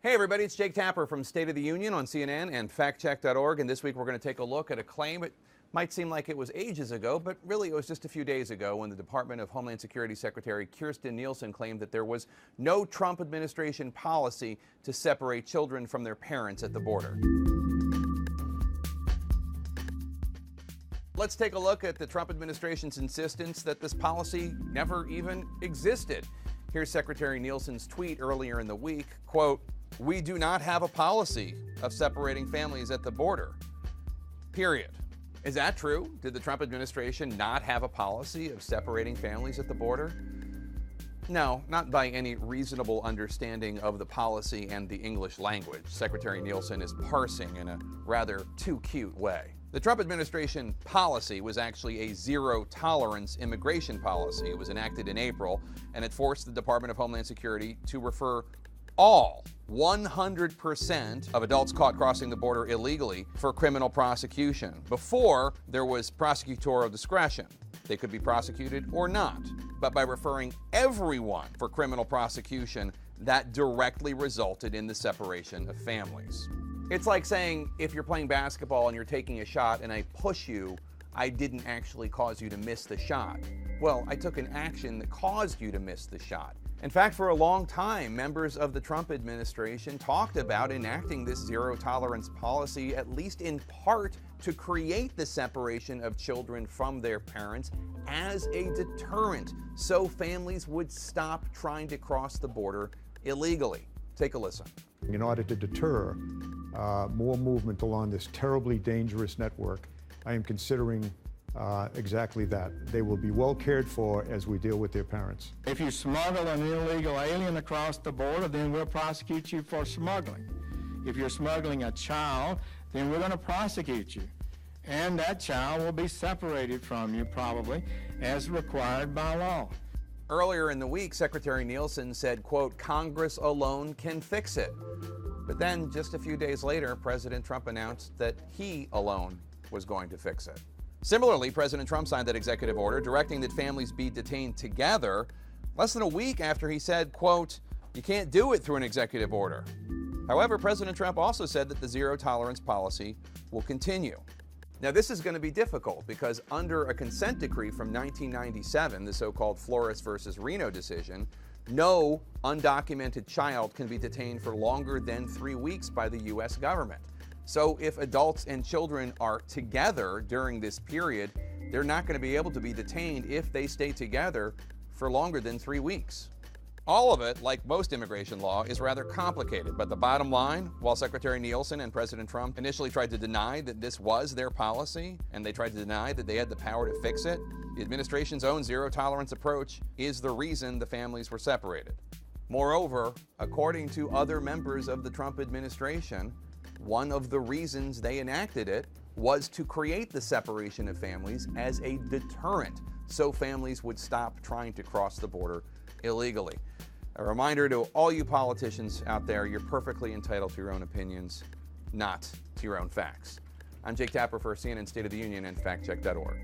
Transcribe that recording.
Hey everybody, it's Jake Tapper from State of the Union on CNN and factcheck.org, and this week we're going to take a look at a claim. It might seem like it was ages ago, but really it was just a few days ago when the Department of Homeland Security Secretary Kirstjen Nielsen claimed that there was no Trump administration policy to separate children from their parents at the border. Let's take a look at the Trump administration's insistence that this policy never even existed. Here's Secretary Nielsen's tweet earlier in the week, quote, "We do not have a policy of separating families at the border, period." Is that true? Did the Trump administration not have a policy of separating families at the border? No, not by any reasonable understanding of the policy and the English language. Secretary Nielsen is parsing in a rather too cute way. The Trump administration policy was actually a zero-tolerance immigration policy. It was enacted in April, and it forced the Department of Homeland Security to refer all 100% of adults caught crossing the border illegally for criminal prosecution. Before, there was prosecutorial discretion. They could be prosecuted or not. But by referring everyone for criminal prosecution, that directly resulted in the separation of families. It's like saying, if you're playing basketball and you're taking a shot and I push you, I didn't actually cause you to miss the shot. Well, I took an action that caused you to miss the shot. In fact, for a long time, members of the Trump administration talked about enacting this zero-tolerance policy, at least in part, to create the separation of children from their parents as a deterrent, so families would stop trying to cross the border illegally. Take a listen. In order to deter more movement along this terribly dangerous network, I am considering exactly that. They will be well cared for as we deal with their parents. If you smuggle an illegal alien across the border, then we'll prosecute you for smuggling. If you're smuggling a child, then we're going to prosecute you. And that child will be separated from you, probably, as required by law. Earlier in the week, Secretary Nielsen said, quote, "Congress alone can fix it." But then, just a few days later, President Trump announced that he alone was going to fix it. Similarly, President Trump signed that executive order directing that families be detained together less than a week after he said, quote, "You can't do it through an executive order." However, President Trump also said that the zero-tolerance policy will continue. Now, this is going to be difficult because under a consent decree from 1997, the so-called Flores versus Reno decision, no undocumented child can be detained for longer than 3 weeks by the U.S. government. So if adults and children are together during this period, they're not going to be able to be detained if they stay together for longer than 3 weeks. All of it, like most immigration law, is rather complicated. But the bottom line, while Secretary Nielsen and President Trump initially tried to deny that this was their policy, and they tried to deny that they had the power to fix it, the administration's own zero-tolerance approach is the reason the families were separated. Moreover, according to other members of the Trump administration, one of the reasons they enacted it was to create the separation of families as a deterrent, so families would stop trying to cross the border illegally. A reminder to all you politicians out there, you're perfectly entitled to your own opinions, not to your own facts. I'm Jake Tapper for CNN State of the Union and factcheck.org.